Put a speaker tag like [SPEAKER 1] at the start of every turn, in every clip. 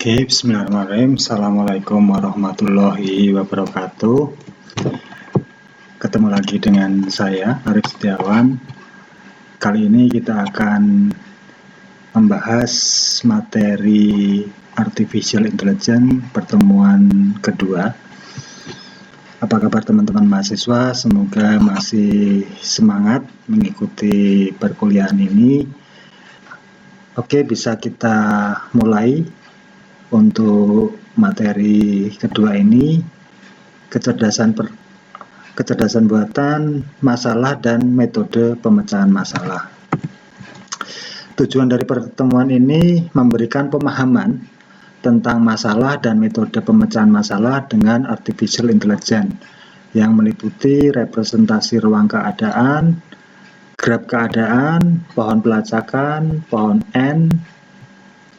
[SPEAKER 1] Oke, bismillahirrahmanirrahim. Assalamualaikum warahmatullahi wabarakatuh. Ketemu lagi dengan saya, Arif Setiawan. Kali ini kita akan membahas materi Artificial Intelligence pertemuan kedua. Apa kabar teman-teman mahasiswa? Semoga masih semangat mengikuti perkuliahan ini. Oke, bisa kita mulai. Untuk materi kedua ini, kecerdasan buatan, masalah, dan metode pemecahan masalah. Tujuan dari pertemuan ini memberikan pemahaman tentang masalah dan metode pemecahan masalah dengan Artificial Intelligence yang meliputi representasi ruang keadaan, graf keadaan, pohon pelacakan, pohon N,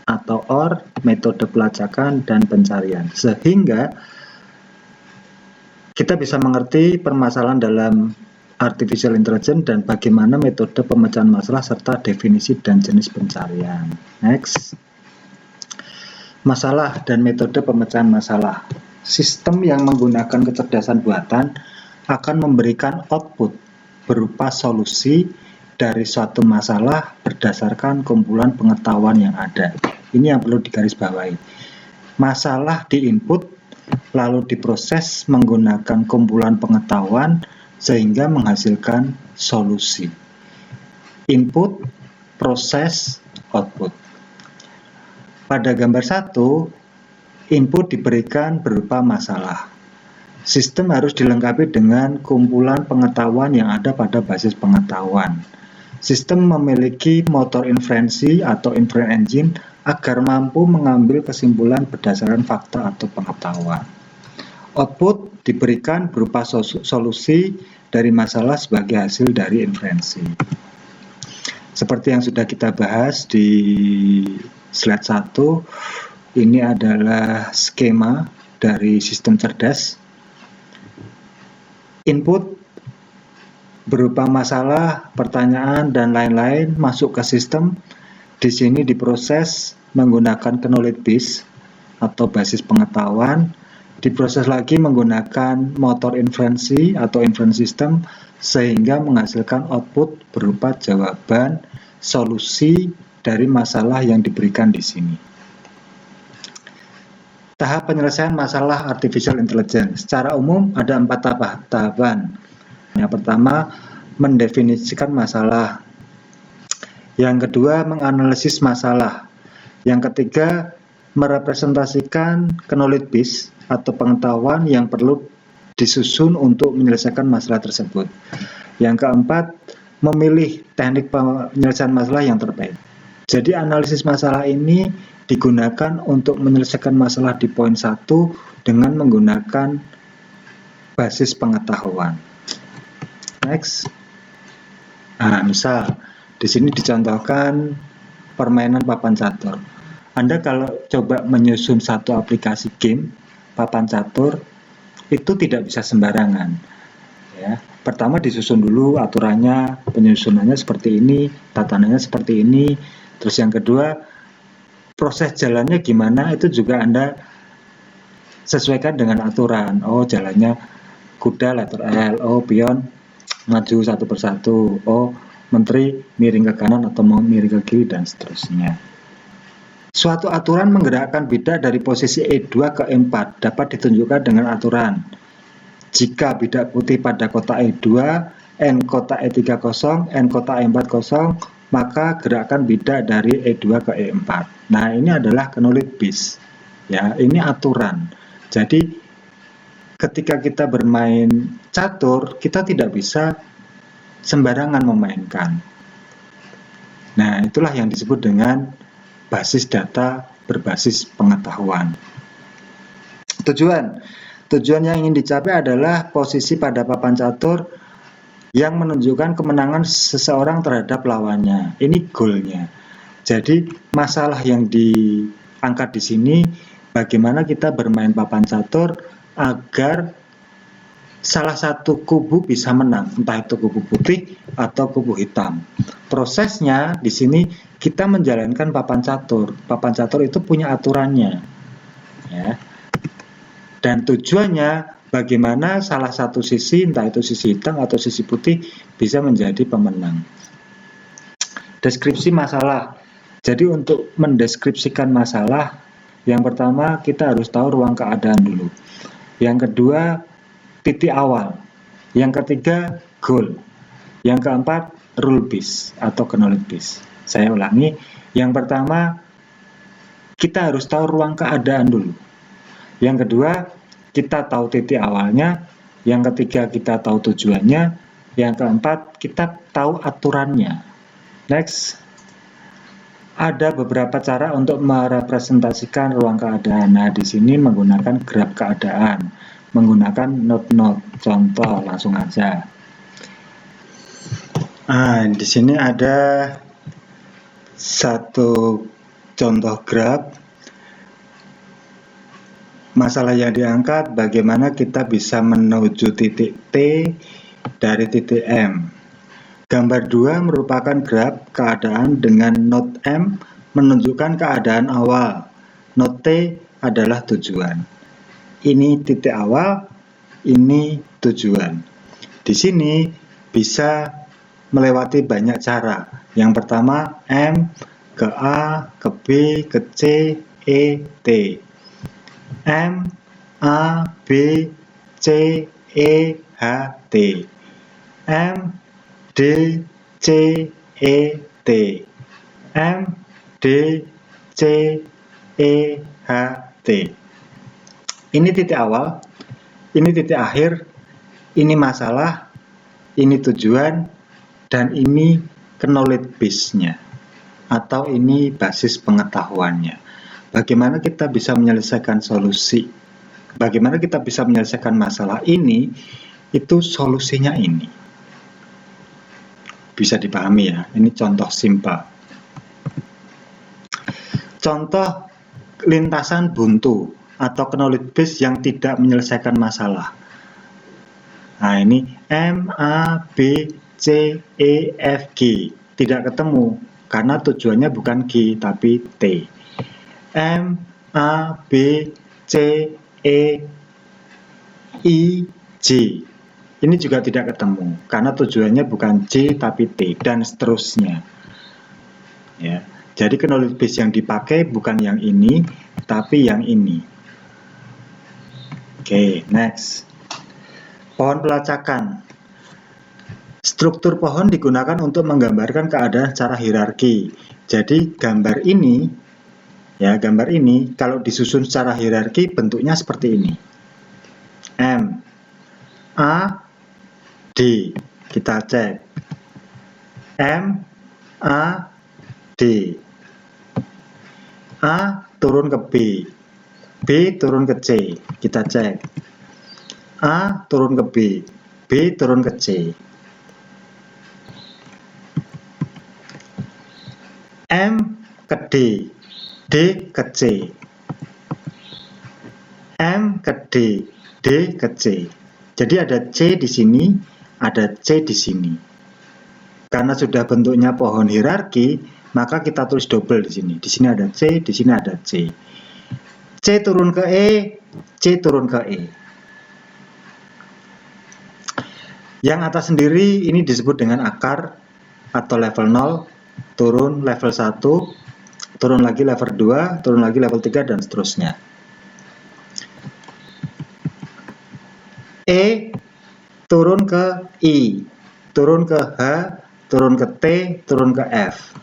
[SPEAKER 1] atau OR, metode pelacakan, dan pencarian. Sehingga kita bisa mengerti permasalahan dalam Artificial Intelligence dan bagaimana metode pemecahan masalah serta definisi dan jenis pencarian. Next. Masalah dan metode pemecahan masalah. Sistem yang menggunakan kecerdasan buatan akan memberikan output berupa solusi dari suatu masalah berdasarkan kumpulan pengetahuan yang ada. Ini yang perlu digarisbawahi. Masalah diinput, lalu diproses menggunakan kumpulan pengetahuan sehingga menghasilkan solusi. Input, proses, output. Pada gambar 1, input diberikan berupa masalah. Sistem harus dilengkapi dengan kumpulan pengetahuan yang ada pada basis pengetahuan. Sistem memiliki motor inferensi atau inference engine agar mampu mengambil kesimpulan berdasarkan fakta atau pengetahuan. Output diberikan berupa solusi dari masalah sebagai hasil dari inferensi. Seperti yang sudah kita bahas di slide 1, ini adalah skema dari sistem cerdas. Input berupa masalah, pertanyaan, dan lain-lain masuk ke sistem. Di sini diproses menggunakan knowledge base atau basis pengetahuan, diproses lagi menggunakan motor inferensi atau inference system sehingga menghasilkan output berupa jawaban solusi dari masalah yang diberikan di sini. Tahap penyelesaian masalah Artificial Intelligence. Secara umum ada 4 tahapan. Yang pertama, mendefinisikan masalah. Yang kedua, menganalisis masalah. Yang ketiga, merepresentasikan knowledge base atau pengetahuan yang perlu disusun untuk menyelesaikan masalah tersebut. Yang keempat, memilih teknik penyelesaian masalah yang terbaik. Jadi analisis masalah ini digunakan untuk menyelesaikan masalah di poin 1 dengan menggunakan basis pengetahuan. Next. Nah, misal di sini dicontohkan permainan papan catur. Anda kalau coba menyusun satu aplikasi game papan catur itu tidak bisa sembarangan. Ya, pertama disusun dulu aturannya, penyusunannya seperti ini, tatanannya seperti ini. Terus yang kedua, proses jalannya gimana itu juga Anda sesuaikan dengan aturan. Oh, jalannya kuda letter L, oh pion maju satu persatu, oh menteri miring ke kanan atau mau miring ke kiri, dan seterusnya. Suatu aturan menggerakkan bidak dari posisi E2 ke E4 dapat ditunjukkan dengan aturan. Jika bidak putih pada kotak E2, N kotak E3 kosong, N kotak E4 kosong, maka gerakan bidak dari E2 ke E4. Nah, ini adalah knowledge base. Ya, ini aturan. Jadi ketika kita bermain catur, kita tidak bisa sembarangan memainkan. Nah, itulah yang disebut dengan basis data berbasis pengetahuan. Tujuan yang ingin dicapai adalah posisi pada papan catur yang menunjukkan kemenangan seseorang terhadap lawannya. Ini goalnya. Jadi masalah yang diangkat di sini bagaimana kita bermain papan catur agar salah satu kubu bisa menang, entah itu kubu putih atau kubu hitam. Prosesnya di sini kita menjalankan papan catur. Papan catur itu punya aturannya, ya. Dan tujuannya bagaimana salah satu sisi, entah itu sisi hitam atau sisi putih, bisa menjadi pemenang. Deskripsi masalah. Jadi untuk mendeskripsikan masalah, yang pertama kita harus tahu ruang keadaan dulu. Yang kedua, titik awal. Yang ketiga, goal. Yang keempat, rule base atau knowledge base. Saya ulangi, yang pertama kita harus tahu ruang keadaan dulu. Yang kedua, kita tahu titik awalnya. Yang ketiga, kita tahu tujuannya. Yang keempat, kita tahu aturannya. Next, ada beberapa cara untuk merepresentasikan ruang keadaan. Nah, di sini menggunakan graf keadaan, menggunakan node-node. Contoh langsung aja. Di sini ada satu contoh graf. Masalah yang diangkat bagaimana kita bisa menuju titik T dari titik M. Gambar 2 merupakan graf keadaan dengan node M menunjukkan keadaan awal. Node T adalah tujuan. Ini titik awal, ini tujuan. Di sini bisa melewati banyak cara. Yang pertama, M ke A, ke B, ke C, E, T. M, A, B, C, E, H, T. M, D, C, E, T. M, D, C, E, H, T. Ini titik awal, ini titik akhir, ini masalah, ini tujuan, dan ini knowledge base-nya, atau ini basis pengetahuannya. Bagaimana kita bisa menyelesaikan solusi, bagaimana kita bisa menyelesaikan masalah ini, itu solusinya ini. Bisa dipahami ya, ini contoh simpel. Contoh lintasan buntu atau knowledge base yang tidak menyelesaikan masalah. Nah, ini M, A, B, C, E, F, G. Tidak ketemu karena tujuannya bukan G tapi T. M, A, B, C, E, I, J. Ini juga tidak ketemu karena tujuannya bukan J tapi T, dan seterusnya. Ya. Jadi knowledge base yang dipakai bukan yang ini tapi yang ini. Oke, next. Pohon pelacakan. Struktur pohon digunakan untuk menggambarkan keadaan secara hierarki. Jadi gambar ini, ya gambar ini kalau disusun secara hierarki bentuknya seperti ini. M, A, D. Kita cek. M, A, D. A turun ke B. B turun ke C. Kita cek. A turun ke B. B turun ke C. M ke D. D ke C. M ke D. D ke C. Jadi ada C di sini, ada C di sini. Karena sudah bentuknya pohon hierarki, maka kita tulis double di sini. Di sini ada C, di sini ada C. C turun ke E, C turun ke E. Yang atas sendiri ini disebut dengan akar atau level 0, turun level 1, turun lagi level 2, turun lagi level 3, dan seterusnya. E turun ke I, turun ke H, turun ke T, turun ke F.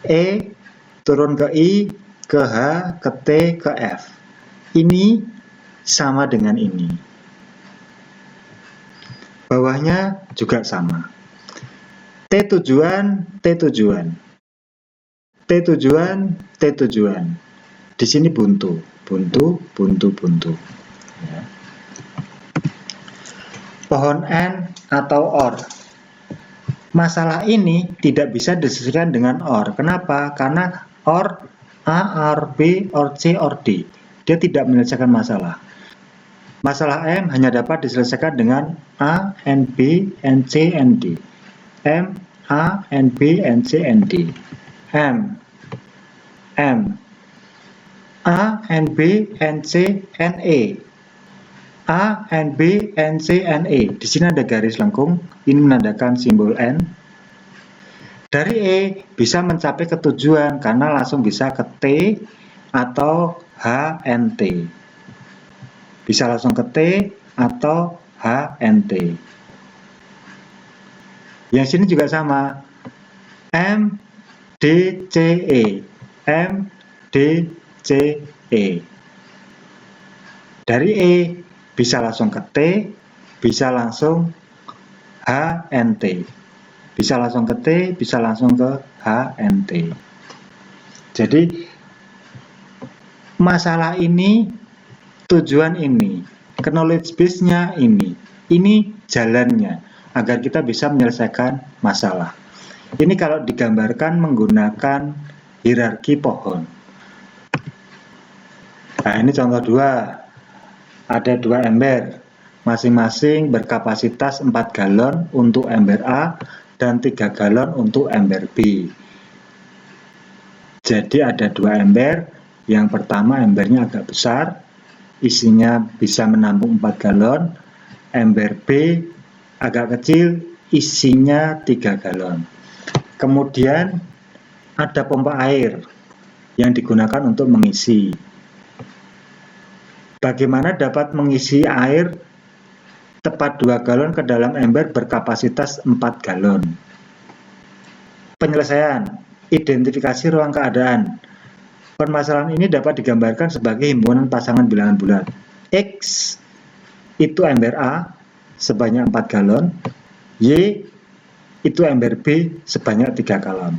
[SPEAKER 1] E turun ke I, ke H, ke T, ke F. Ini sama dengan ini. Bawahnya juga sama. T tujuan, T tujuan. T tujuan, T tujuan. Di sini buntu, buntu, buntu, buntu. Ya. Pohon N atau OR. Masalah ini tidak bisa diselesaikan dengan OR. Kenapa? Karena OR A, OR B, OR C, OR D. Dia tidak menyelesaikan masalah. Masalah M hanya dapat diselesaikan dengan A, N, B, N, C, N, D. M, A, and B, and C, and D. M A, and B, and C, and E. A, and B, and C, and E. Di sini ada garis lengkung, ini menandakan simbol N. Dari E bisa mencapai ke tujuan karena langsung bisa ke T atau H, N, T. Bisa langsung ke T atau H, N, T. Yang sini juga sama. M, D, C, E. M, D, C, E. Dari E bisa langsung ke T, bisa langsung H, N, T. Bisa langsung ke T, bisa langsung ke H, N, T. Jadi masalah ini, tujuan ini, knowledge base-nya ini jalannya agar kita bisa menyelesaikan masalah. Ini kalau digambarkan menggunakan hierarki pohon. Nah, ini contoh 2. Ada 2 ember, masing-masing berkapasitas 4 galon untuk ember A dan 3 galon untuk ember B. Jadi ada 2 ember, yang pertama embernya agak besar, isinya bisa menampung 4 galon, ember B agak kecil, isinya 3 galon. Kemudian ada pompa air yang digunakan untuk mengisi. Bagaimana dapat mengisi air tepat 2 galon ke dalam ember berkapasitas 4 galon? Penyelesaian, identifikasi ruang keadaan. Permasalahan ini dapat digambarkan sebagai himpunan pasangan bilangan bulat. X itu ember A sebanyak 4 galon, Y itu ember B sebanyak 3 galon.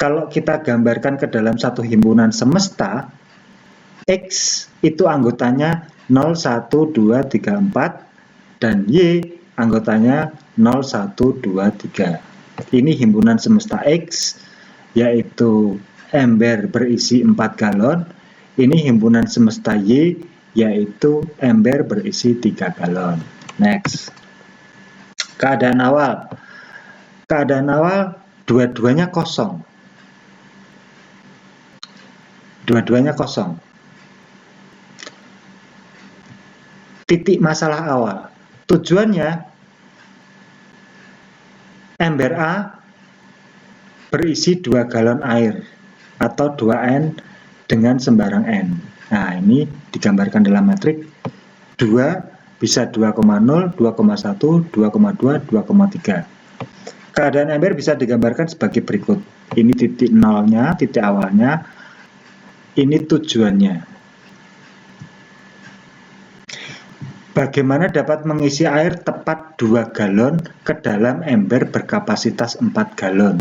[SPEAKER 1] Kalau kita gambarkan ke dalam satu himpunan semesta, X itu anggotanya 0, 1, 2, 3, 4, dan Y anggotanya 0, 1, 2, 3. Ini himpunan semesta X, yaitu ember berisi 4 galon. Ini himpunan semesta Y, yaitu ember berisi 3 galon. Next. Keadaan awal. Keadaan awal dua-duanya kosong. Dua-duanya kosong. Titik masalah awal. Tujuannya ember A berisi 2 galon air atau 2N dengan sembarang N. Nah, ini digambarkan dalam matrik 2 bisa 2,0, 2,1, 2,2, 2,3. Keadaan ember bisa digambarkan sebagai berikut. Ini titik nolnya, titik awalnya. Ini tujuannya. Bagaimana dapat mengisi air tepat 2 galon ke dalam ember berkapasitas 4 galon?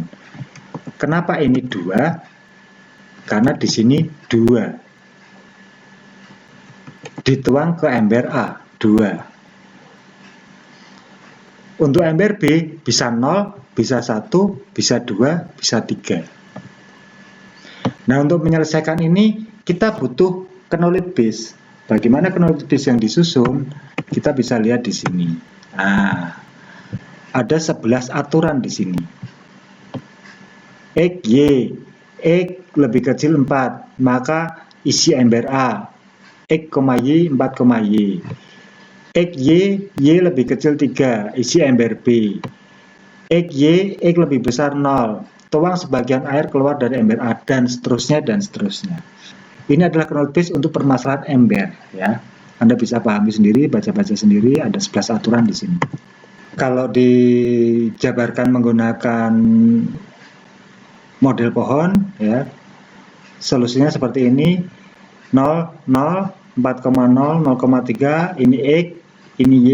[SPEAKER 1] Kenapa ini 2? Karena di sini 2. Dituang ke ember A, 2. Untuk ember B bisa 0, bisa 1, bisa 2, bisa 3. Nah, untuk menyelesaikan ini kita butuh knowledge base. Bagaimana knowledge base yang disusun? Kita bisa lihat di sini. Nah, ada 11 aturan di sini. X, Y. X lebih kecil 4, maka isi ember A. X, Y, 4, Y. X, Y lebih kecil 3, isi ember B. X, Y lebih besar 0, tuang sebagian air keluar dari ember A, dan seterusnya, dan seterusnya. Ini adalah knowledge base untuk permasalahan ember, ya. Anda bisa pahami sendiri, baca-baca sendiri, ada 11 aturan di sini. Kalau dijabarkan menggunakan model pohon, ya, solusinya seperti ini. 0, 0, 4,0, 0,3, ini X, ini Y,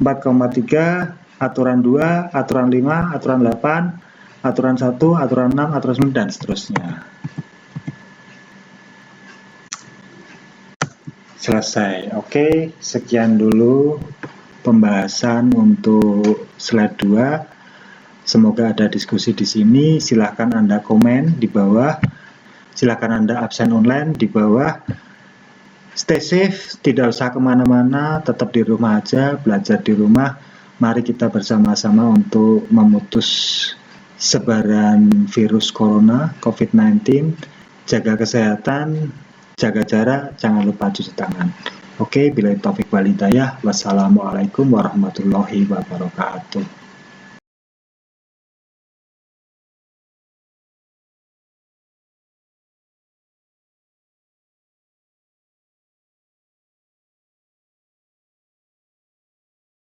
[SPEAKER 1] 4,3, aturan 2, aturan 5, aturan 8, aturan 1, aturan 6, aturan 9, dan seterusnya. Selesai. Oke, sekian dulu pembahasan untuk slide 2. Semoga ada diskusi di sini. Silahkan Anda komen di bawah. Silahkan Anda absen online di bawah. Stay safe, tidak usah kemana-mana, tetap di rumah aja, belajar di rumah. Mari kita bersama-sama untuk memutus sebaran virus corona COVID-19. Jaga kesehatan, jaga jarak, jangan lupa cuci tangan. Oke, billahi taufik wal hidayah. Wassalamualaikum warahmatullahi wabarakatuh.